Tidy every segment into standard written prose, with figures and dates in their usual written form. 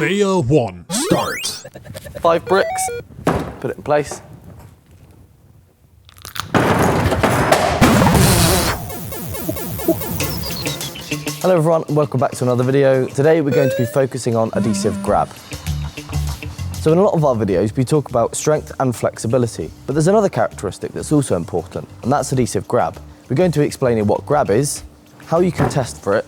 Layer 1. Start. 5 bricks. Put it in place. Hello everyone, and welcome back to another video. Today we're going to be focusing on adhesive grab. So in a lot of our videos we talk about strength and flexibility, but there's another characteristic that's also important, and that's adhesive grab. We're going to be explaining what grab is, how you can test for it,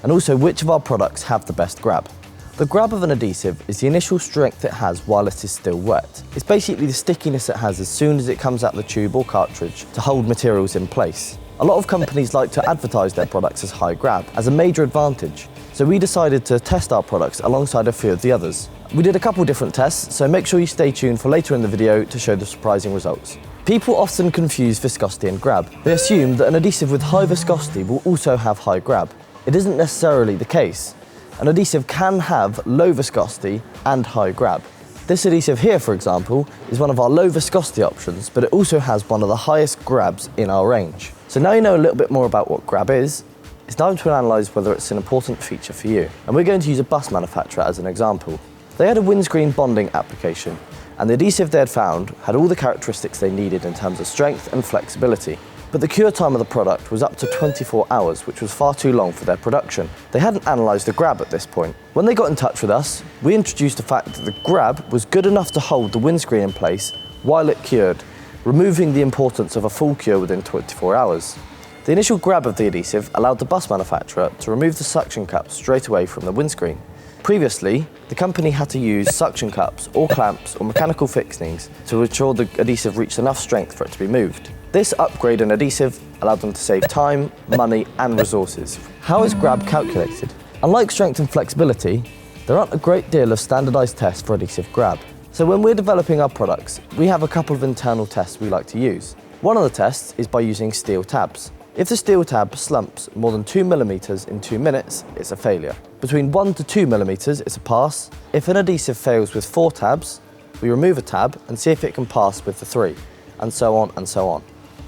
and also which of our products have the best grab. The grab of an adhesive is the initial strength it has while it is still wet. It's basically the stickiness it has as soon as it comes out the tube or cartridge to hold materials in place. A lot of companies like to advertise their products as high grab, as a major advantage, so we decided to test our products alongside a few of the others. We did a couple different tests, so make sure you stay tuned for later in the video to show the surprising results. People often confuse viscosity and grab. They assume that an adhesive with high viscosity will also have high grab. It isn't necessarily the case. An adhesive can have low viscosity and high grab. This adhesive here, for example, is one of our low viscosity options, but it also has one of the highest grabs in our range. So now you know a little bit more about what grab is, it's time to analyse whether it's an important feature for you. And we're going to use a bus manufacturer as an example. They had a windscreen bonding application, and the adhesive they had found had all the characteristics they needed in terms of strength and flexibility. But the cure time of the product was up to 24 hours, which was far too long for their production. They hadn't analysed the grab at this point. When they got in touch with us, we introduced the fact that the grab was good enough to hold the windscreen in place while it cured, removing the importance of a full cure within 24 hours. The initial grab of the adhesive allowed the bus manufacturer to remove the suction cups straight away from the windscreen. Previously, the company had to use suction cups or clamps or mechanical fixings to ensure the adhesive reached enough strength for it to be moved. This upgrade in adhesive allowed them to save time, money and resources. How is grab calculated? Unlike strength and flexibility, there aren't a great deal of standardised tests for adhesive grab. So when we're developing our products, we have a couple of internal tests we like to use. One of the tests is by using steel tabs. If the steel tab slumps more than 2 mm in 2 minutes, it's a failure. Between 1 to 2 mm, it's a pass. If an adhesive fails with 4 tabs, we remove a tab and see if it can pass with the 3, and so on and so on.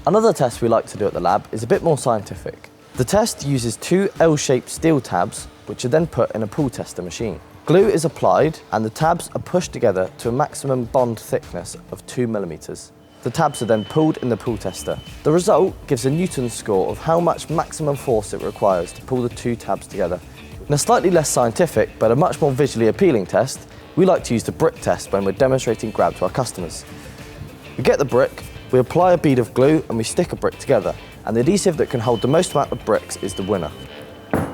Another test we like to do at the lab is a bit more scientific. The test uses 2 L-shaped steel tabs, which are then put in a pull tester machine. Glue is applied and the tabs are pushed together to a maximum bond thickness of 2 mm. The tabs are then pulled in the pull tester. The result gives a Newton score of how much maximum force it requires to pull the 2 tabs together. In a slightly less scientific but a much more visually appealing test, we like to use the brick test when we're demonstrating grab to our customers. We get the brick, we apply a bead of glue and we stick a brick together, and the adhesive that can hold the most amount of bricks is the winner.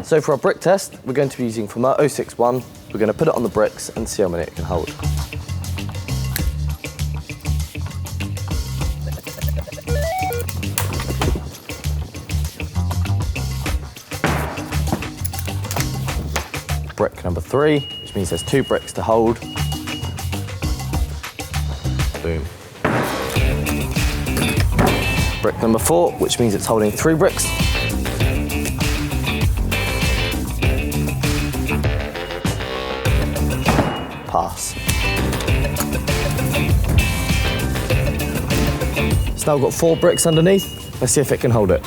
So for our brick test, we're going to be using from our 061, we're going to put it on the bricks and see how many it can hold. Brick number 3, which means there's 2 bricks to hold. Boom. Brick number 4, which means it's holding 3 bricks. Pass. It's now got 4 bricks underneath. Let's see if it can hold it.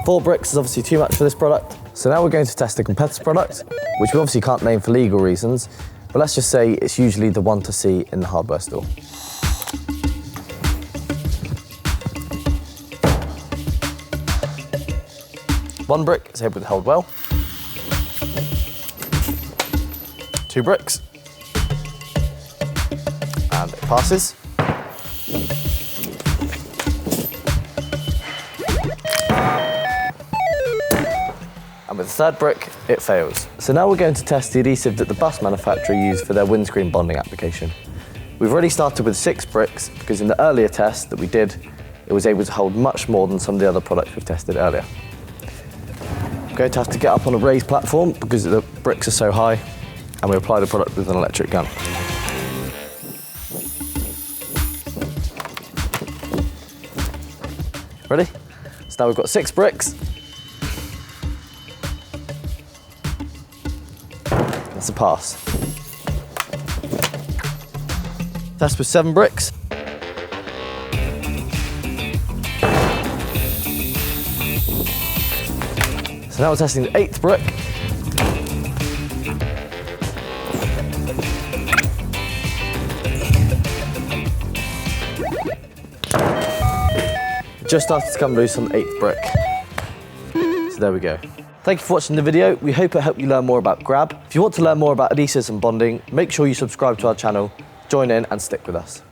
4 bricks is obviously too much for this product. So now we're going to test a competitor product, which we obviously can't name for legal reasons, but let's just say it's usually the one to see in the hardware store. One brick is able to hold well. 2 bricks. And it passes. And with the 3rd brick, it fails. So now we're going to test the adhesive that the bus manufacturer used for their windscreen bonding application. We've already started with 6 bricks because in the earlier test that we did, it was able to hold much more than some of the other products we've tested earlier. I'm going to have to get up on a raised platform because the bricks are so high, and we apply the product with an electric gun. Ready? So now we've got 6 bricks. That's a pass. Test with 7 bricks. So now we're testing the 8th brick. Just started to come loose on the 8th brick. So there we go. Thank you for watching the video. We hope it helped you learn more about grab. If you want to learn more about adhesives and bonding, make sure you subscribe to our channel, join in and stick with us.